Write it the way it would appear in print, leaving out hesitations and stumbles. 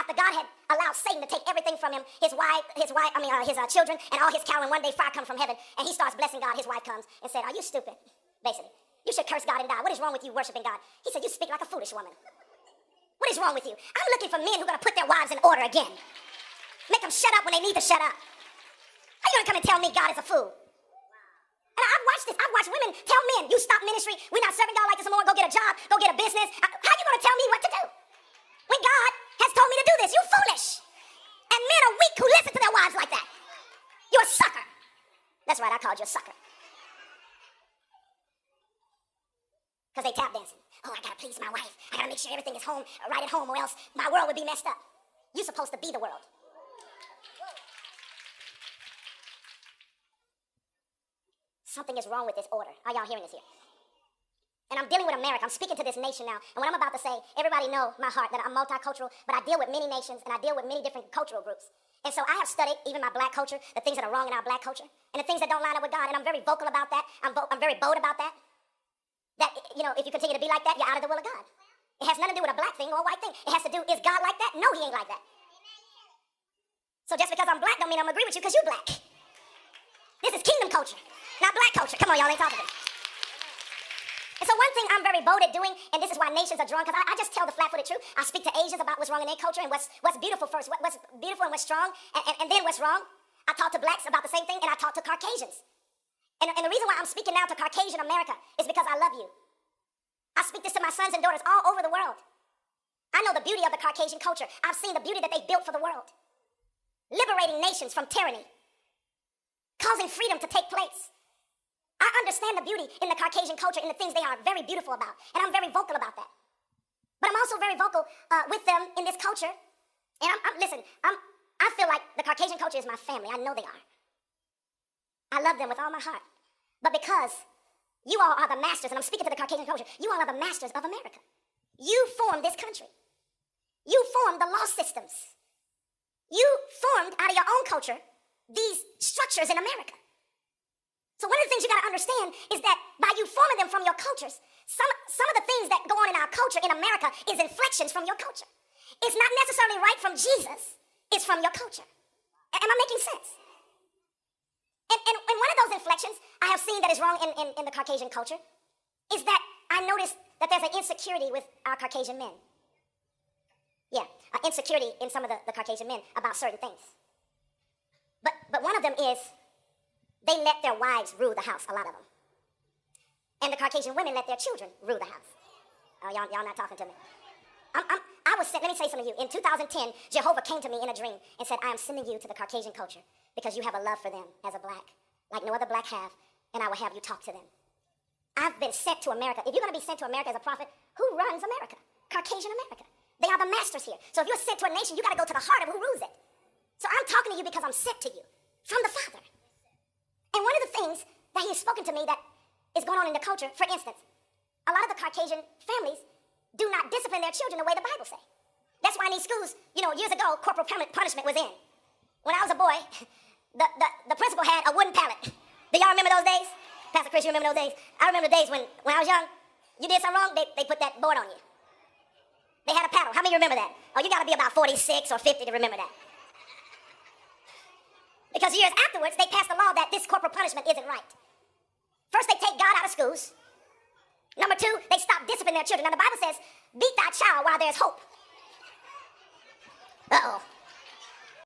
after God had allowed Satan to take everything from him, his children, and all his cattle, and one day fire comes from heaven, and he starts blessing God. His wife comes and said, "Are you stupid?" Basically, "You should curse God and die. What is wrong with you worshiping God?" He said, "You speak like a foolish woman. What is wrong with you? I'm looking for men who are going to put their wives in order again. Make them shut up when they need to shut up. How you going to come and tell me God is a fool?" And I've watched this. I've watched women tell men, "You stop ministry. We're not serving God like this anymore. Go get a job. Go get a business." How you going to tell me what to do when God has told me to do this? You foolish. And men are weak who listen to their wives like that. You're a sucker. That's right, I called you a sucker. Because they tap dancing. "Oh, I got to please my wife. I got to make sure everything is right at home, or else my world would be messed up." You're supposed to be the world. Something is wrong with this order. Are y'all hearing this here? And I'm dealing with America. I'm speaking to this nation now. And what I'm about to say, everybody know my heart, that I'm multicultural, but I deal with many nations, and I deal with many different cultural groups. And so I have studied even my black culture, the things that are wrong in our black culture, and the things that don't line up with God. And I'm very vocal about that. I'm very bold about that. That, if you continue to be like that, you're out of the will of God. It has nothing to do with a black thing or a white thing. It has to do, is God like that? No, he ain't like that. So just because I'm black don't mean I'm agree with you because you're black. This is kingdom culture, not black culture. Come on, y'all ain't talking to me. And so one thing I'm very bold at doing, and this is why nations are drawn, because I just tell the flat-footed truth. I speak to Asians about what's wrong in their culture and what's beautiful first, what's beautiful and what's strong, and then what's wrong. I talk to blacks about the same thing, and I talk to Caucasians. And the reason why I'm speaking now to Caucasian America is because I love you. I speak this to my sons and daughters all over the world. I know the beauty of the Caucasian culture. I've seen the beauty that they built for the world. Liberating nations from tyranny. Causing freedom to take place. I understand the beauty in the Caucasian culture and the things they are very beautiful about. And I'm very vocal about that. But I'm also very vocal with them in this culture. And I feel like the Caucasian culture is my family. I know they are. I love them with all my heart. But because you all are the masters, and I'm speaking to the Caucasian culture, you all are the masters of America. You formed this country. You formed the law systems. You formed out of your own culture these structures in America. So one of the things you got to understand is that by you forming them from your cultures, some of the things that go on in our culture in America is inflections from your culture. It's not necessarily right from Jesus. It's from your culture. Am I making sense? And one of those inflections I have seen that is wrong in the Caucasian culture is that I noticed that there's an insecurity with our Caucasian men. Yeah, an insecurity in some of the Caucasian men about certain things. But one of them is they let their wives rule the house, a lot of them. And the Caucasian women let their children rule the house. Oh, y'all not talking to me. I was sent, let me say something to you. In 2010, Jehovah came to me in a dream and said, "I am sending you to the Caucasian culture because you have a love for them as a black, like no other black have, and I will have you talk to them." I've been sent to America. If you're going to be sent to America as a prophet, who runs America? Caucasian America. They are the masters here. So if you're sent to a nation, you got to go to the heart of who rules it. So I'm talking to you because I'm sent to you from the Father. And one of the things that he has spoken to me that is going on in the culture, for instance, a lot of the Caucasian families do not discipline their children the way the Bible says. That's why in these schools, years ago, corporal punishment was in. When I was a boy, the principal had a wooden pallet. Do y'all remember those days? Pastor Chris, you remember those days? I remember the days when I was young, you did something wrong, they put that board on you. They had a paddle. How many remember that? Oh, you got to be about 46 or 50 to remember that. Because years afterwards, they passed a law that this corporal punishment isn't right. First, they take God out of schools. Number two, they stop disciplining their children. Now, the Bible says, beat thy child while there's hope. Uh-oh.